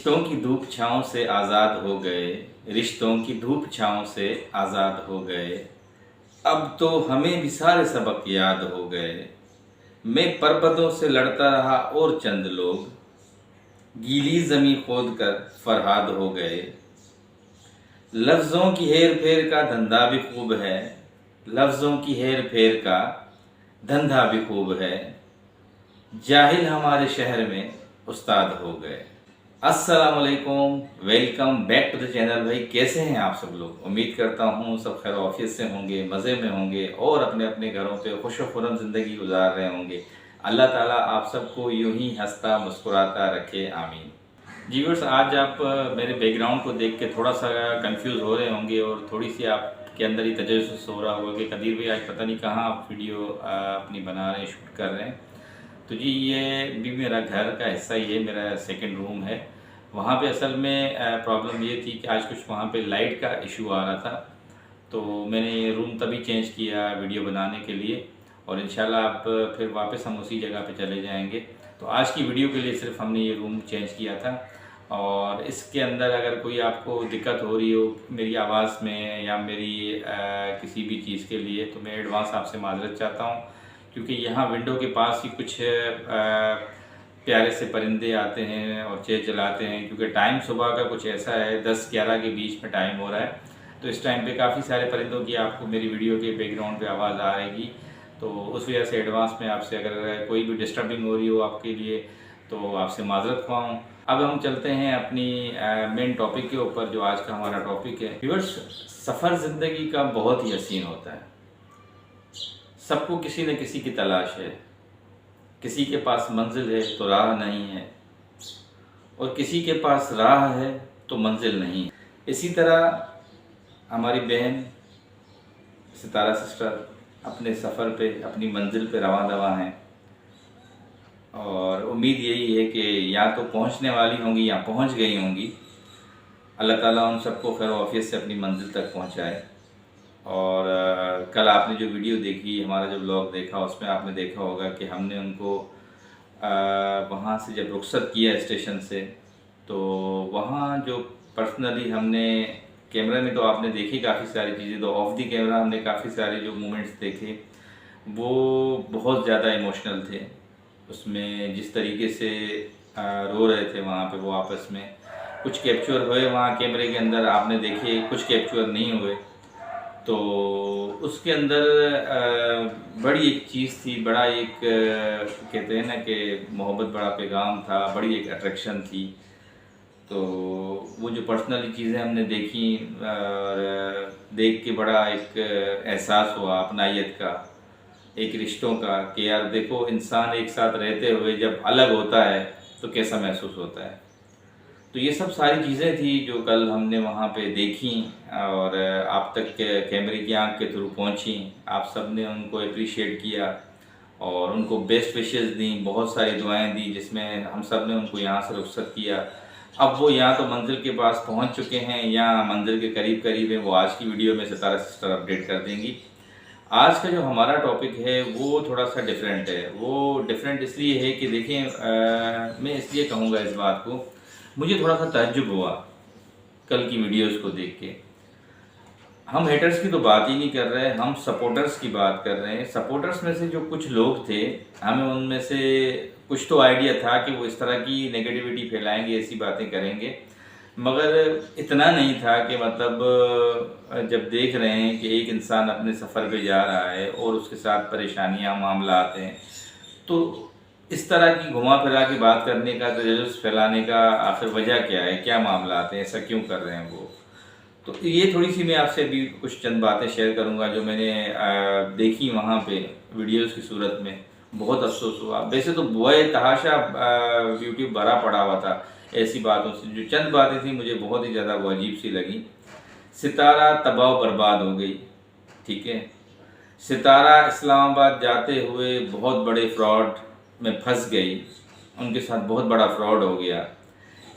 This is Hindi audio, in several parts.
रिश्तों की धूप छाँव से आज़ाद हो गए, रिश्तों की धूप छाँव से आज़ाद हो गए। अब तो हमें भी सारे सबक याद हो गए। मैं पर्वतों से लड़ता रहा और चंद लोग गीली ज़मीं खोद कर फरहाद हो गए। लफ्ज़ों की हेर फेर का धंधा भी खूब है, लफ्ज़ों की हेर फेर का धंधा भी खूब है। जाहिल हमारे शहर में उस्ताद हो गए। अस्सलाम वालेकुम, welcome back to the channel. भाई कैसे हैं आप सब लोग? उम्मीद करता हूँ सब खैर ऑफियत से होंगे, मज़े में होंगे और अपने अपने घरों पे खुश खुर्रम ज़िंदगी गुजार रहे होंगे। अल्लाह ताला आप सबको यूं ही हंसता मुस्कुराता रखे, आमीन। जी व्यूअर्स, आज आप मेरे बैकग्राउंड को देख के थोड़ा सा कंफ्यूज हो रहे होंगे और थोड़ी सी आपके अंदर ही तजस्सुस हो रहा होगा कि कदीर भाई आज पता नहीं कहाँ आप वीडियो अपनी बना रहे हैं, शूट कर रहे हैं। तो जी ये भी मेरा घर का हिस्सा ही है, मेरा सेकंड रूम है। वहाँ पे असल में प्रॉब्लम ये थी कि आज कुछ वहाँ पे लाइट का इशू आ रहा था, तो मैंने ये रूम तभी चेंज किया वीडियो बनाने के लिए और इंशाल्लाह अब फिर वापस हम उसी जगह पे चले जाएंगे। तो आज की वीडियो के लिए सिर्फ हमने ये रूम चेंज किया था और इसके अंदर अगर कोई आपको दिक्कत हो रही हो मेरी आवाज़ में या मेरी किसी भी चीज़ के लिए, तो मैं एडवांस आपसे माजरत चाहता हूँ, क्योंकि यहाँ विंडो के पास ही कुछ प्यारे से परिंदे आते हैं और चलाते हैं। क्योंकि टाइम सुबह का कुछ ऐसा है, 10-11 के बीच में टाइम हो रहा है, तो इस टाइम पे काफ़ी सारे परिंदों की आपको मेरी वीडियो के बैकग्राउंड पे आवाज़ आ रहेगी। तो उस वजह से एडवांस में आपसे अगर कोई भी डिस्टर्बिंग हो रही हो आपके लिए तो आपसे माजरत ख्वाऊँ। अब हम चलते हैं अपनी मेन टॉपिक के ऊपर, जो आज का हमारा टॉपिक है। व्यूअर्स, सफ़र ज़िंदगी का बहुत ही हसीन होता है। सबको किसी न किसी की तलाश है, किसी के पास मंजिल है तो राह नहीं है और किसी के पास राह है तो मंजिल नहीं है। इसी तरह हमारी बहन सितारा सिस्टर अपने सफ़र पे, अपनी मंजिल पे रवां दवा हैं और उम्मीद यही है कि या तो पहुंचने वाली होंगी या पहुंच गई होंगी। अल्लाह ताला उन सबको खैर ऑफियत से अपनी मंजिल तक पहुंचाए। और कल आपने जो वीडियो देखी, हमारा जो ब्लॉग देखा, उसमें आपने देखा होगा कि हमने उनको वहाँ से जब रुखसत किया स्टेशन से, तो वहाँ जो पर्सनली हमने कैमरे में तो आपने देखी काफ़ी सारी चीज़ें, तो ऑफ दी कैमरा हमने काफ़ी सारे जो मोमेंट्स देखे वो बहुत ज़्यादा इमोशनल थे। उसमें जिस तरीके से रो रहे थे वहाँ पे वो आपस में, कुछ कैप्चर हुए वहाँ कैमरे के अंदर आपने देखे, कुछ कैप्चर नहीं हुए। तो उसके अंदर बड़ी एक चीज़ थी, बड़ा एक कहते हैं ना कि मोहब्बत बड़ा पैगाम था, बड़ी एक अट्रैक्शन थी। तो वो जो पर्सनली चीज़ें हमने देखी और देख के बड़ा एक एहसास हुआ अपनाइयत का, एक रिश्तों का, कि यार देखो इंसान एक साथ रहते हुए जब अलग होता है तो कैसा महसूस होता है। तो ये सब सारी चीज़ें थी जो कल हमने वहाँ पे देखी और आप तक के कैमरे की आंख के थ्रू पहुँची। आप सब ने उनको अप्रिशिएट किया और उनको बेस्ट विशेस दी, बहुत सारी दुआएं दी, जिसमें हम सब ने उनको यहाँ से रुखसत किया। अब वो या तो मंजिल के पास पहुँच चुके हैं या मंजिल के करीब करीब हैं, वो आज की वीडियो में सितारा सिस्टर अपडेट कर देंगी। आज का जो हमारा टॉपिक है वो थोड़ा सा डिफरेंट है। वो डिफरेंट इसलिए है कि देखें, मैं इसलिए कहूँगा इस बात को, मुझे थोड़ा सा ताज्जुब हुआ कल की वीडियोस को देख के। हम हेटर्स की तो बात ही नहीं कर रहे, हम सपोर्टर्स की बात कर रहे हैं। सपोर्टर्स में से जो कुछ लोग थे, हमें उनमें से कुछ तो आइडिया था कि वो इस तरह की नेगेटिविटी फैलाएंगे, ऐसी बातें करेंगे, मगर इतना नहीं था कि मतलब जब देख रहे हैं कि एक इंसान अपने सफ़र पे जा रहा है और उसके साथ परेशानियां, मामला आते हैं, तो इस तरह की घुमा फिरा के बात करने का, तजस्सुस फैलाने का आखिर वजह क्या है, क्या मामला आते हैं, ऐसा क्यों कर रहे हैं वो। तो ये थोड़ी सी मैं आपसे अभी कुछ चंद बातें शेयर करूंगा जो मैंने देखी वहाँ पे वीडियोस की सूरत में। बहुत अफसोस हुआ। वैसे तो बुआए तहाशा यूट्यूब भरा पड़ा हुआ था ऐसी बातों से। जो चंद बातें थी मुझे बहुत ही ज़्यादा वो अजीब सी लगी। सितारा तबाह बर्बाद हो गई, ठीक है। सितारा इस्लामाबाद जाते हुए बहुत बड़े फ्रॉड में फंस गई, उनके साथ बहुत बड़ा फ्रॉड हो गया।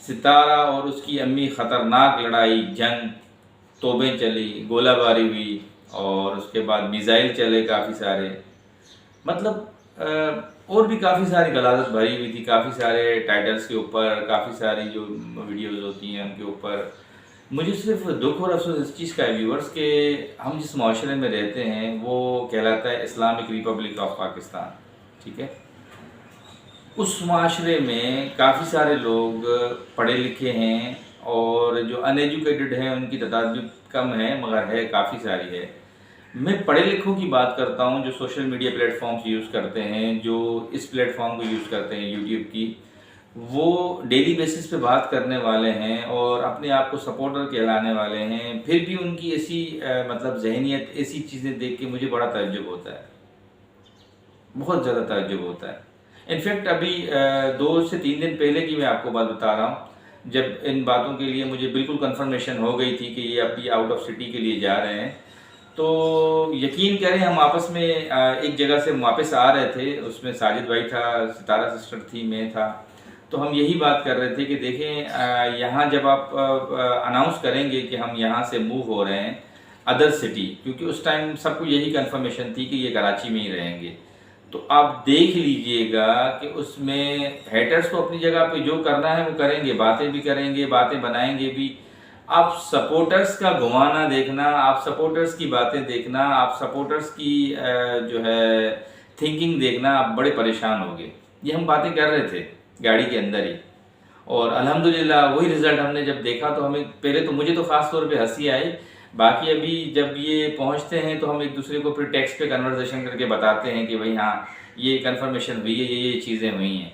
सितारा और उसकी अम्मी ख़तरनाक लड़ाई, जंग, तोबें चली, गोलाबारी हुई और उसके बाद मिज़ाइल चले काफ़ी सारे। मतलब और भी काफ़ी सारी गलाजत भरी हुई थी, काफ़ी सारे टाइटल्स के ऊपर, काफ़ी सारी जो वीडियोज़ होती हैं उनके ऊपर। मुझे सिर्फ दुख और अफसोस इस चीज़ का है व्यूवर्स के हम जिस माशरे में रहते हैं वो कहलाता है इस्लामिक रिपब्लिक ऑफ पाकिस्तान, ठीक है। उस माशरे में काफ़ी सारे लोग पढ़े लिखे हैं और जो अनएजुकेटेड हैं उनकी तादाद भी कम है, मगर है काफ़ी सारी है। मैं पढ़े लिखों की बात करता हूँ जो सोशल मीडिया प्लेटफॉर्म्स यूज़ करते हैं, जो इस प्लेटफॉर्म को यूज़ करते हैं यूट्यूब की, वो डेली बेसिस पे बात करने वाले हैं और अपने आप को सपोर्टर कहलाने वाले हैं। फिर भी उनकी ऐसी मतलब जहनीत, ऐसी चीज़ें देख के मुझे बड़ा ताज्जुब होता है, बहुत ज़्यादा ताज्जुब होता है। इनफैक्ट अभी 2 से 3 दिन पहले की मैं आपको बात बता रहा हूँ, जब इन बातों के लिए मुझे बिल्कुल कंफर्मेशन हो गई थी कि ये अभी आउट ऑफ सिटी के लिए जा रहे हैं, तो यकीन करें हम आपस में एक जगह से वापस आ रहे थे, उसमें साजिद भाई था, सितारा सिस्टर थी, मैं था। तो हम यही बात कर रहे थे कि देखें यहाँ जब आप अनाउंस करेंगे कि हम यहाँ से मूव हो रहे हैं अदर सिटी, क्योंकि उस टाइम सबको यही कंफर्मेशन थी कि ये कराची में ही रहेंगे, तो आप देख लीजिएगा कि उसमें हेटर्स तो अपनी जगह पे जो करना है वो करेंगे, बातें भी करेंगे, बातें बनाएंगे भी। आप सपोर्टर्स का घुमाना देखना, आप सपोर्टर्स की बातें देखना, आप सपोर्टर्स की जो है थिंकिंग देखना, आप बड़े परेशान होंगे। ये हम बातें कर रहे थे गाड़ी के अंदर ही, और अल्हम्दुलिल्लाह वही रिज़ल्ट हमने जब देखा तो हमें पहले तो मुझे तो ख़ास तौर पे हंसी आई। बाकी अभी जब ये पहुंचते हैं तो हम एक दूसरे को फिर टेक्स्ट पे कन्वर्सेशन करके बताते हैं कि भाई हाँ ये कंफर्मेशन हुई है, ये चीज़ें हुई हैं।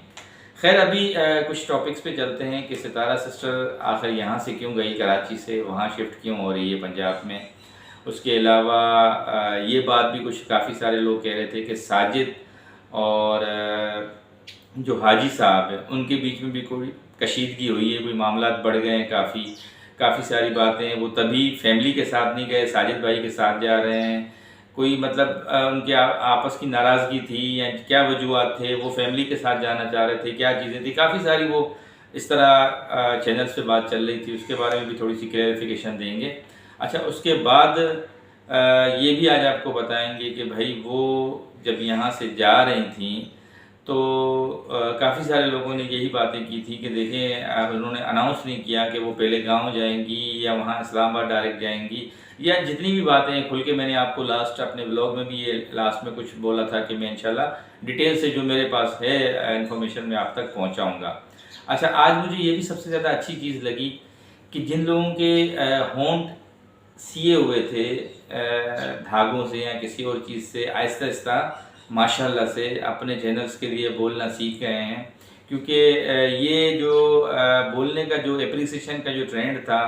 खैर अभी कुछ टॉपिक्स पे चलते हैं कि सितारा सिस्टर आखिर यहाँ से क्यों गई, कराची से वहाँ शिफ्ट क्यों हो रही है पंजाब में। उसके अलावा ये बात भी कुछ काफ़ी सारे लोग कह रहे थे कि साजिद और जो हाजी साहब है उनके बीच में भी कोई कशीदगी हुई है, कोई मामला बढ़ गए हैं, काफ़ी सारी बातें। वो तभी फैमिली के साथ नहीं गए, साजिद भाई के साथ जा रहे हैं। कोई मतलब उनके आपस की नाराज़गी थी या क्या वजूहत थे, वो फैमिली के साथ जाना चाह रहे थे, क्या चीज़ें थी, काफ़ी सारी वो इस तरह चैनल्स पे बात चल रही थी। उसके बारे में भी थोड़ी सी क्लैरिफिकेशन देंगे। अच्छा, उसके बाद ये भी आज आपको बताएंगे कि भाई वो जब यहाँ से जा रही थी तो काफ़ी सारे लोगों ने यही बातें की थी कि देखें उन्होंने अनाउंस नहीं किया कि वो पहले गांव जाएंगी या वहाँ इस्लामाबाद डायरेक्ट जाएंगी, या जितनी भी बातें खुल के मैंने आपको लास्ट अपने ब्लॉग में भी ये लास्ट में कुछ बोला था कि मैं इंशाल्लाह डिटेल से जो मेरे पास है इन्फॉर्मेशन मैं आप तक पहुँचाऊँगा। अच्छा, आज मुझे ये भी सबसे ज़्यादा अच्छी चीज़ लगी कि जिन लोगों के होंठ सिए हुए थे धागों से या किसी और चीज़ से, आहिस्ता आहिस्ता माशाल्लाह से अपने चैनल्स के लिए बोलना सीख गए हैं। क्योंकि ये जो बोलने का जो एप्रिसिएशन का जो ट्रेंड था,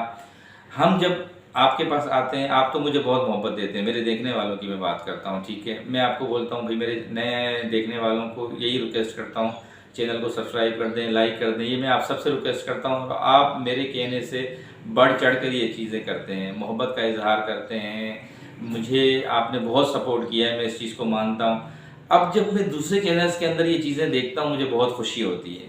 हम जब आपके पास आते हैं, आप तो मुझे बहुत मोहब्बत देते हैं, मेरे देखने वालों की मैं बात करता हूँ, ठीक है। मैं आपको बोलता हूँ भाई मेरे नए देखने वालों को यही रिक्वेस्ट करता हूँ, चैनल को सब्सक्राइब कर दें, लाइक कर दें, ये मैं आप सबसे रिक्वेस्ट करता हूँ। आप मेरे कहने से बढ़ चढ़ कर ये चीज़ें करते हैं, मोहब्बत का इजहार करते हैं। मुझे आपने बहुत सपोर्ट किया है, मैं इस चीज़ को मानता हूँ। अब जब मैं दूसरे चैनल्स के अंदर ये चीज़ें देखता हूँ मुझे बहुत खुशी होती है,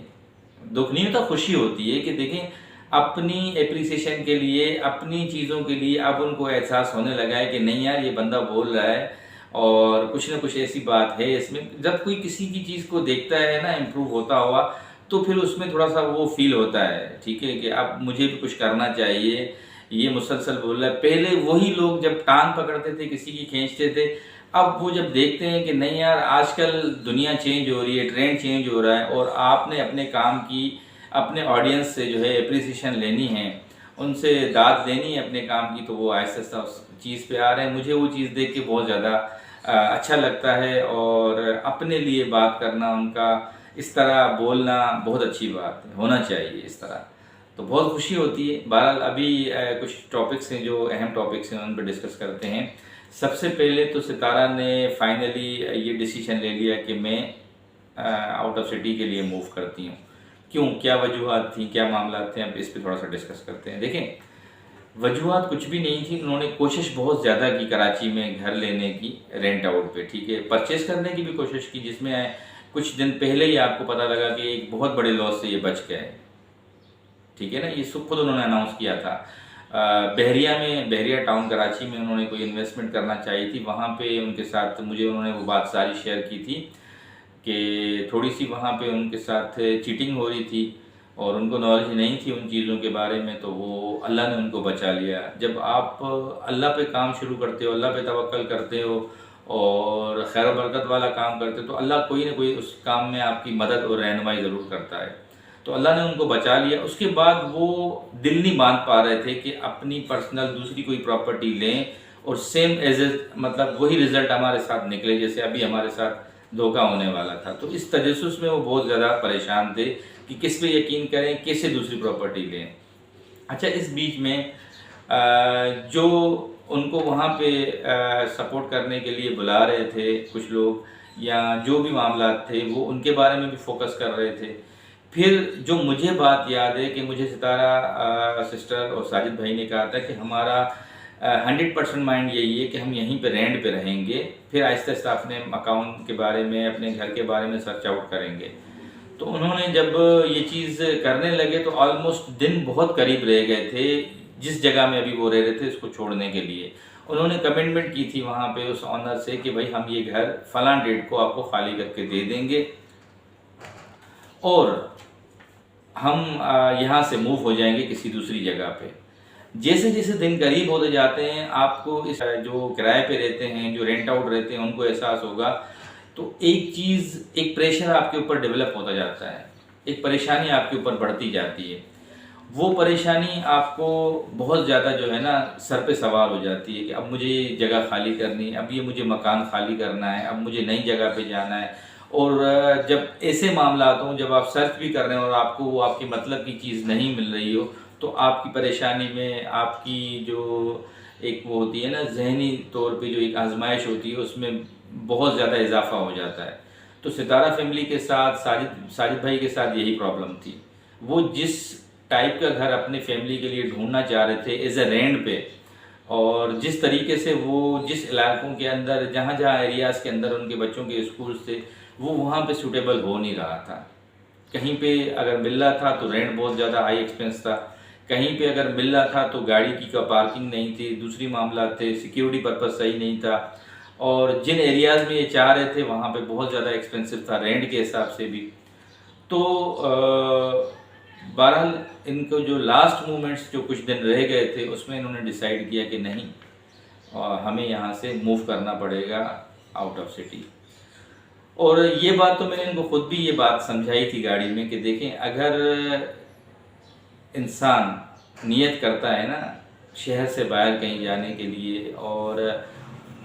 दुख नहीं होता, खुशी होती है कि देखें अपनी एप्रिसिएशन के लिए, अपनी चीज़ों के लिए अब उनको एहसास होने लगा है कि नहीं यार ये बंदा बोल रहा है और कुछ ना कुछ ऐसी बात है इसमें। जब कोई किसी की चीज़ को देखता है ना इम्प्रूव होता हुआ, तो फिर उसमें थोड़ा सा वो फील होता है, ठीक है, कि अब मुझे भी कुछ करना चाहिए। ये मुसलसल बोल रहा है। पहले वही लोग जब टांग पकड़ते थे, किसी की खींचते थे, अब वो जब देखते हैं कि नहीं यार आजकल दुनिया चेंज हो रही है, ट्रेंड चेंज हो रहा है और आपने अपने काम की, अपने ऑडियंस से जो है एप्रिसिएशन लेनी है, उनसे दाद लेनी है अपने काम की, तो वो आहिस्ता आहिस्ता उस चीज़ पे आ रहे हैं। मुझे वो चीज़ देख के बहुत ज़्यादा अच्छा लगता है और अपने लिए बात करना, उनका इस तरह बोलना बहुत अच्छी बात है, होना चाहिए इस तरह, तो बहुत खुशी होती है। बहरहाल अभी कुछ टॉपिक्स हैं जो अहम टॉपिक्स हैं उन पर डिस्कस करते हैं। सबसे पहले तो सितारा ने फाइनली ये डिसीजन ले लिया कि मैं आउट ऑफ सिटी के लिए मूव करती हूँ। क्यों, क्या वजूहत थी, क्या मामला थे, अब इस पर थोड़ा सा डिस्कस करते हैं। देखें, वजूहत कुछ भी नहीं थी, उन्होंने कोशिश बहुत ज़्यादा की कराची में घर लेने की रेंट आउट पे, ठीक है, परचेज करने की भी कोशिश की, जिसमें कुछ दिन पहले ही आपको पता लगा कि एक बहुत बड़े लॉस से ये बच गए, ठीक है ना। ये खुद उन्होंने अनाउंस किया था। बहरिया में, बहरिया टाउन कराची में उन्होंने कोई इन्वेस्टमेंट करना चाहिए थी, वहाँ पे उनके साथ मुझे उन्होंने वो बात सारी शेयर की थी। कि थोड़ी सी वहाँ पे उनके साथ चीटिंग हो रही थी और उनको नॉलेज नहीं थी उन चीज़ों के बारे में, तो वो अल्लाह ने उनको बचा लिया। जब आप अल्लाह पे काम शुरू करते हो, अल्लाह पे तवक्कल करते हो और खैर बरकत वाला काम करते हो, तो अल्लाह कोई ना कोई उस काम में आपकी मदद और रहनुमाई ज़रूर करता है। तो अल्लाह ने उनको बचा लिया। उसके बाद वो दिल नहीं बांध पा रहे थे कि अपनी पर्सनल दूसरी कोई प्रॉपर्टी लें और सेम एज मतलब वही रिज़ल्ट हमारे साथ निकले जैसे अभी हमारे साथ धोखा होने वाला था। तो इस तजस्सुस में वो बहुत ज़्यादा परेशान थे कि किस पे यकीन करें, कैसे दूसरी प्रॉपर्टी लें। अच्छा, इस बीच में जो उनको वहाँ पे सपोर्ट करने के लिए बुला रहे थे कुछ लोग, या जो भी मामला थे वो उनके बारे में भी फोकस कर रहे थे। फिर जो मुझे बात याद है कि मुझे सितारा सिस्टर और साजिद भाई ने कहा था कि हमारा 100% माइंड यही है कि हम यहीं पे रेंट पे रहेंगे, फिर आहिस्ता आहिस्ता अपने मकान के बारे में, अपने घर के बारे में सर्च आउट करेंगे। तो उन्होंने जब ये चीज़ करने लगे तो ऑलमोस्ट दिन बहुत करीब रह गए थे जिस जगह में अभी वो रह रहे थे इसको छोड़ने के लिए। उन्होंने कमिटमेंट की थी वहाँ पे उस ऑनर से कि भाई हम ये घर फलां डेट को आपको खाली करके दे देंगे और हम यहाँ से मूव हो जाएंगे किसी दूसरी जगह पे। जैसे जैसे दिन करीब होते जाते हैं आपको इस जो किराए पे रहते हैं, जो रेंट आउट रहते हैं, उनको एहसास होगा। तो एक चीज़, एक प्रेशर आपके ऊपर डेवलप होता जाता है, एक परेशानी आपके ऊपर बढ़ती जाती है। वो परेशानी आपको बहुत ज़्यादा जो है ना सर पे सवार हो जाती है कि अब मुझे जगह खाली करनी है, अब ये मुझे मकान खाली करना है, अब मुझे नई जगह पे जाना है। और जब ऐसे मामला हों, जब आप सर्च भी कर रहे हो और आपको वो आपके मतलब की चीज़ नहीं मिल रही हो, तो आपकी परेशानी में आपकी जो एक वो होती है ना जहनी तौर पे जो एक आजमाइश होती है उसमें बहुत ज़्यादा इजाफा हो जाता है। तो सितारा फैमिली के साथ साजिद भाई के साथ यही प्रॉब्लम थी। वो जिस टाइप का घर अपने फैमिली के लिए ढूंढना चाह रहे थे एज ए रेंट पे, और जिस तरीके से वो जिस इलाकों के अंदर जहाँ जहाँ एरियाज़ के अंदर उनके बच्चों के स्कूल थे वो वहाँ पे सूटेबल हो नहीं रहा था। कहीं पे अगर मिल रहा था तो रेंट बहुत ज़्यादा हाई एक्सपेंस था, कहीं पे अगर मिल रहा था तो गाड़ी की का पार्किंग नहीं थी, दूसरी मामला थे सिक्योरिटी पर्पस सही नहीं था, और जिन एरियाज़ में ये चाह रहे थे वहाँ पे बहुत ज़्यादा एक्सपेंसिव था रेंट के हिसाब से भी। तो बहरहाल इनको जो लास्ट मोमेंट्स जो कुछ दिन रह गए थे उसमें इन्होंने डिसाइड किया कि नहीं, हमें यहाँ से मूव करना पड़ेगा आउट ऑफ सिटी। और ये बात तो मैंने इनको खुद भी ये बात समझाई थी गाड़ी में कि देखें, अगर इंसान नियत करता है ना शहर से बाहर कहीं जाने के लिए और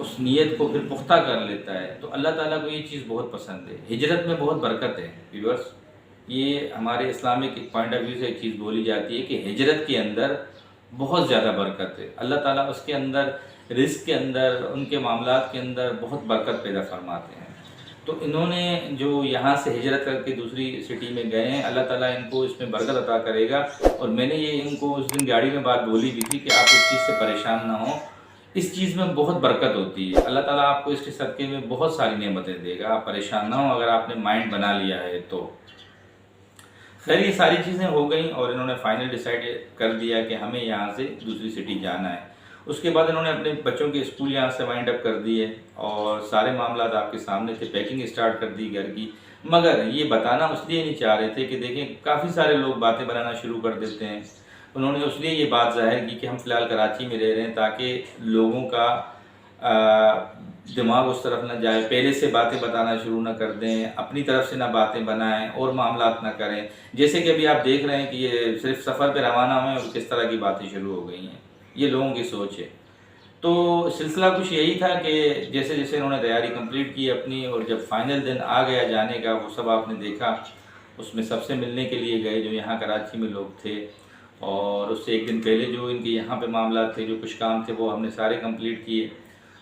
उस नियत को फिर पुख्ता कर लेता है तो अल्लाह ताला को ये चीज़ बहुत पसंद है। हिजरत में बहुत बरकत है व्यूअर्स, ये हमारे इस्लामिक पॉइंट ऑफ व्यू से एक चीज़ बोली जाती है कि हिजरत के अंदर बहुत ज़्यादा बरकत है। अल्लाह ताला उसके अंदर रिस्क के अंदर उनके मामलात के अंदर बहुत बरकत पैदा फरमाते हैं। तो इन्होंने जो यहाँ से हिजरत करके दूसरी सिटी में गए हैं, अल्लाह ताला इनको इसमें बरकत अता करेगा। और मैंने ये इनको उस दिन गाड़ी में बात बोली भी थी कि आप इस चीज़ से परेशान ना हो, इस चीज़ में बहुत बरकत होती है, अल्लाह ताला आपको इसके सदक़े में बहुत सारी नेमतें देगा, आप परेशान ना हो अगर आपने माइंड बना लिया है तो। खैर ये सारी चीज़ें हो गई और इन्होंने फाइनल डिसाइड कर दिया कि हमें यहाँ से दूसरी सिटी जाना है। उसके बाद इन्होंने अपने बच्चों के स्कूल यहाँ से वाइंड अप कर दिए और सारे मामला आपके सामने थे, पैकिंग स्टार्ट कर दी घर की। मगर ये बताना उसलिए नहीं चाह रहे थे कि देखें काफ़ी सारे लोग बातें बनाना शुरू कर देते हैं। उन्होंने उसलिए ये बात जाहिर की कि हम फ़िलहाल कराची में रह रहे हैं ताकि लोगों का दिमाग उस तरफ ना जाए, पहले से बातें बताना शुरू ना कर दें, अपनी तरफ से ना बातें बनाएं और मामलात ना करें। जैसे कि अभी आप देख रहे हैं कि ये सिर्फ सफ़र पे रवाना हुए और किस तरह की बातें शुरू हो गई हैं, ये लोगों की सोच है। तो सिलसिला कुछ यही था कि जैसे जैसे इन्होंने तैयारी कंप्लीट की अपनी, और जब फाइनल दिन आ गया जाने का वो सब आपने देखा, उसमें सबसे मिलने के लिए गए जो यहाँ कराची में लोग थे, और उससे एक दिन पहले जो इनके यहाँ पे मामला थे, जो कुछ काम थे वो हमने सारे कंप्लीट किए।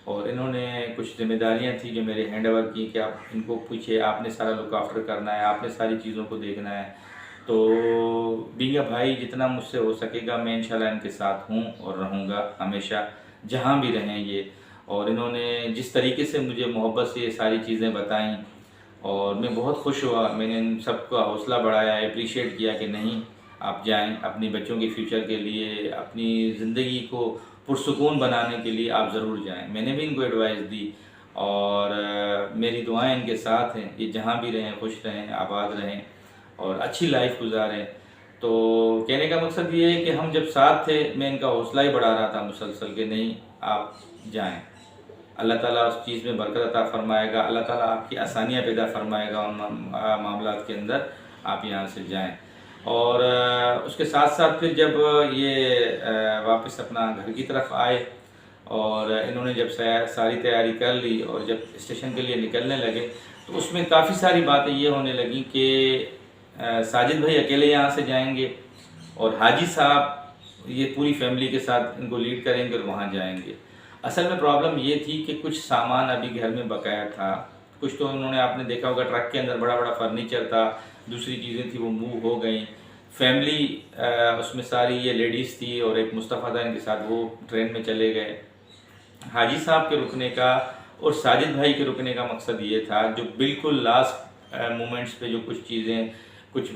और इन्होंने कुछ जिम्मेदारियाँ थी जो मेरे हैंड ओवर की कि आप इनको पूछिए, आपने सारा लुक आफ्टर करना है, आपने सारी चीज़ों को देखना है। तो बींगा भाई जितना मुझसे हो सकेगा मैं इंशाल्लाह इनके साथ हूँ और रहूँगा हमेशा, जहाँ भी रहें ये। और इन्होंने जिस तरीके से मुझे मोहब्बत से ये सारी चीज़ें बताईं और मैं बहुत खुश हुआ, मैंने इन सबका हौसला बढ़ाया, अप्रिशिएट किया कि नहीं आप जाएं, अपने बच्चों के फ्यूचर के लिए, अपनी ज़िंदगी को पुरसुकून बनाने के लिए आप ज़रूर जाएं। मैंने भी इनको एडवाइस दी और मेरी दुआएं इनके साथ हैं, ये जहाँ भी रहें खुश रहें, आबाद रहें और अच्छी लाइफ गुजारें। तो कहने का मकसद ये है कि हम जब साथ थे, मैं इनका हौसला ही बढ़ा रहा था मुसलसल कि नहीं आप जाएं, अल्लाह ताला उस चीज़ में बरकत अता फरमाएगा, अल्लाह ताला आपकी आसानियाँ पैदा फरमाएगा उन मामलात के अंदर, आप यहाँ से जाएं। और उसके साथ साथ फिर जब ये वापस अपना घर की तरफ आए और इन्होंने जब सारी तैयारी कर ली और जब स्टेशन के लिए निकलने लगे, तो उसमें काफ़ी सारी बातें ये होने लगी कि साजिद भाई अकेले यहाँ से जाएंगे और हाजी साहब ये पूरी फैमिली के साथ इनको लीड करेंगे और वहाँ जाएंगे। असल में प्रॉब्लम ये थी कि कुछ सामान अभी घर में बकाया था, कुछ तो उन्होंने आपने देखा होगा ट्रक के अंदर बड़ा बड़ा फर्नीचर था, दूसरी चीज़ें थी वो मूव हो गई। फैमिली उसमें सारी ये लेडीज़ थी और एक मुस्तफ़ा था इनके साथ, वो ट्रेन में चले गए। हाजी साहब के रुकने का और साजिद भाई के रुकने का मकसद ये था, जो बिल्कुल लास्ट मोमेंट्स पे जो कुछ चीज़ें, कुछ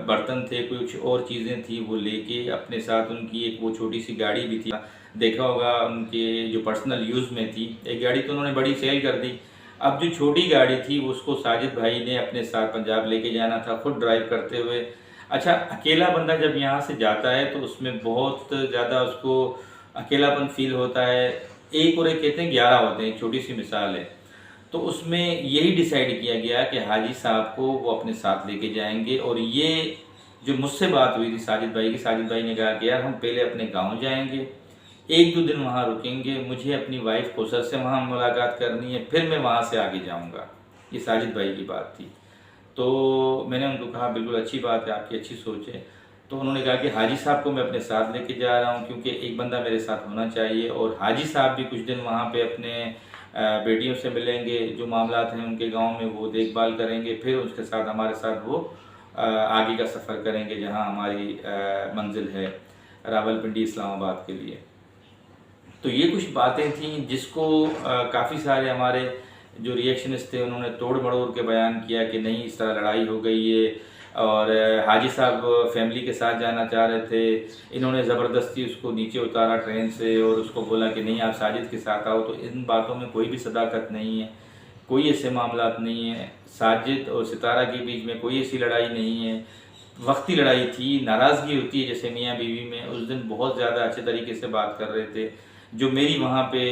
बर्तन थे, कुछ और चीज़ें थी, वो लेके अपने साथ, उनकी एक वो छोटी सी गाड़ी भी थी, देखा होगा उनके जो पर्सनल यूज़ में थी। एक गाड़ी तो उन्होंने बड़ी सेल कर दी, अब जो छोटी गाड़ी थी उसको साजिद भाई ने अपने साथ पंजाब लेके जाना था, खुद ड्राइव करते हुए। अच्छा, अकेला बंदा जब यहाँ से जाता है तो उसमें बहुत ज़्यादा उसको अकेलापन फील होता है। एक और एक कहते हैं 11 होते हैं, एक छोटी सी मिसाल है। तो उसमें यही डिसाइड किया गया कि हाजी साहब को वो अपने साथ लेके जाएंगे। और ये जो मुझसे बात हुई थी साजिद भाई की, साजिद भाई ने कहा कि यार हम पहले अपने गांव जाएंगे, 1-2 दिन वहाँ रुकेंगे, मुझे अपनी वाइफ को सर से वहाँ मुलाकात करनी है, फिर मैं वहाँ से आगे जाऊँगा। ये साजिद भाई की बात थी। तो मैंने उनको कहा बिल्कुल अच्छी बात है, आपकी अच्छी सोच है। तो उन्होंने कहा कि हाजी साहब को मैं अपने साथ लेके जा रहा हूँ, क्योंकि एक बंदा मेरे साथ होना चाहिए और हाजी साहब भी कुछ दिन वहाँ पे अपने बेटियों से मिलेंगे, जो मामलात हैं उनके गांव में वो देखभाल करेंगे, फिर उसके साथ हमारे साथ वो आगे का सफ़र करेंगे जहाँ हमारी मंजिल है रावलपिंडी इस्लामाबाद के लिए। तो ये कुछ बातें थीं जिसको काफ़ी सारे हमारे जो रिएक्शनिस्ट थे उन्होंने तोड़ मड़ोड़ के बयान किया कि नहीं इस तरह लड़ाई हो गई है और हाजी साहब फैमिली के साथ जाना चाह रहे थे, इन्होंने ज़बरदस्ती उसको नीचे उतारा ट्रेन से और उसको बोला कि नहीं आप साजिद के साथ आओ। तो इन बातों में कोई भी सदाकत नहीं है, कोई ऐसे मामलात नहीं है। साजिद और सितारा के बीच में कोई ऐसी लड़ाई नहीं है, वक्ती लड़ाई थी, नाराज़गी होती है जैसे मियाँ बीवी में। उस दिन बहुत ज़्यादा अच्छे तरीके से बात कर रहे थे, जो मेरी वहाँ पे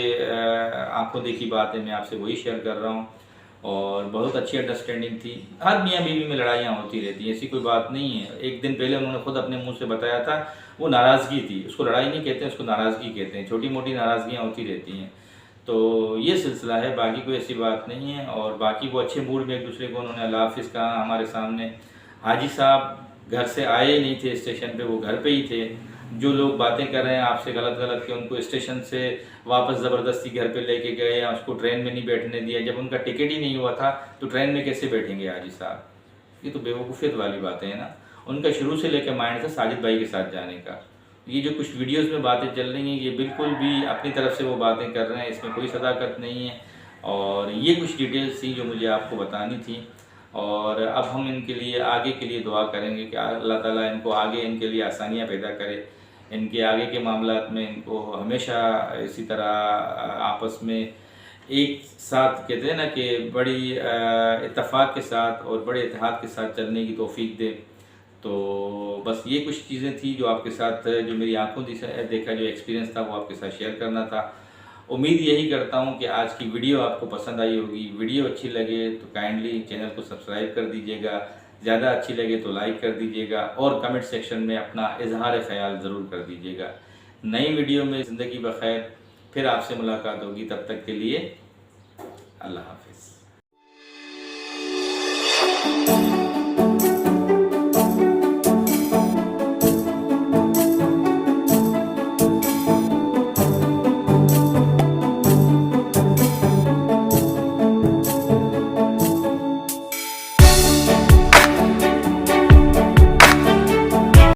आंखों देखी बात है, मैं आपसे वही शेयर कर रहा हूँ। और बहुत अच्छी अंडरस्टैंडिंग थी। हर मियाँ बीवी में लड़ाइयाँ होती रहती हैं, ऐसी कोई बात नहीं है। एक दिन पहले उन्होंने खुद अपने मुंह से बताया था, वो नाराज़गी थी, उसको लड़ाई नहीं कहते हैं, उसको नाराज़गी कहते हैं। छोटी मोटी नाराज़गियाँ होती रहती हैं। तो ये सिलसिला है, बाकी कोई ऐसी बात नहीं है। और बाकी वो अच्छे मूड में एक दूसरे को उन्होंने अल्लाह हाफिज़ कहा हमारे सामने। हाजी साहब घर से आए ही नहीं थे स्टेशन पे, वो घर पे ही थे। जो लोग बातें कर रहे हैं आपसे गलत गलत कि उनको स्टेशन से वापस ज़बरदस्ती घर पे लेके गए या उसको ट्रेन में नहीं बैठने दिया, जब उनका टिकट ही नहीं हुआ था तो ट्रेन में कैसे बैठेंगे हाजी साहब? ये तो बेवकूफ़ियत वाली बातें हैं ना। उनका शुरू से लेकर माइंड था साजिद भाई के साथ जाने का। ये जो कुछ वीडियोस में बातें चल रही हैं, ये बिल्कुल भी अपनी तरफ से वो बातें कर रहे हैं, इसमें कोई सदाकत नहीं है। और ये कुछ डिटेल्स थी जो मुझे आपको बतानी थी। और अब हम इनके लिए आगे के लिए दुआ करेंगे कि अल्लाह ताला इनको आगे इनके लिए आसानियाँ पैदा करे, इनके आगे के मामलात में इनको हमेशा इसी तरह आपस में एक साथ कहते हैं ना कि बड़ी इत्तेफाक के साथ और बड़े इत्तेहाद के साथ चलने की तौफीक दे। तो बस ये कुछ चीज़ें थी जो आपके साथ, जो मेरी आंखों देखा जो एक्सपीरियंस था वो आपके साथ शेयर करना था। उम्मीद यही करता हूँ कि आज की वीडियो आपको पसंद आई होगी। वीडियो अच्छी लगे तो काइंडली चैनल को सब्सक्राइब कर दीजिएगा, ज़्यादा अच्छी लगे तो लाइक कर दीजिएगा और कमेंट सेक्शन में अपना इजहार ख्याल ज़रूर कर दीजिएगा। नई वीडियो में ज़िंदगी बखैर फिर आपसे मुलाकात होगी, तब तक के लिए अल्लाह हाफ़िज़।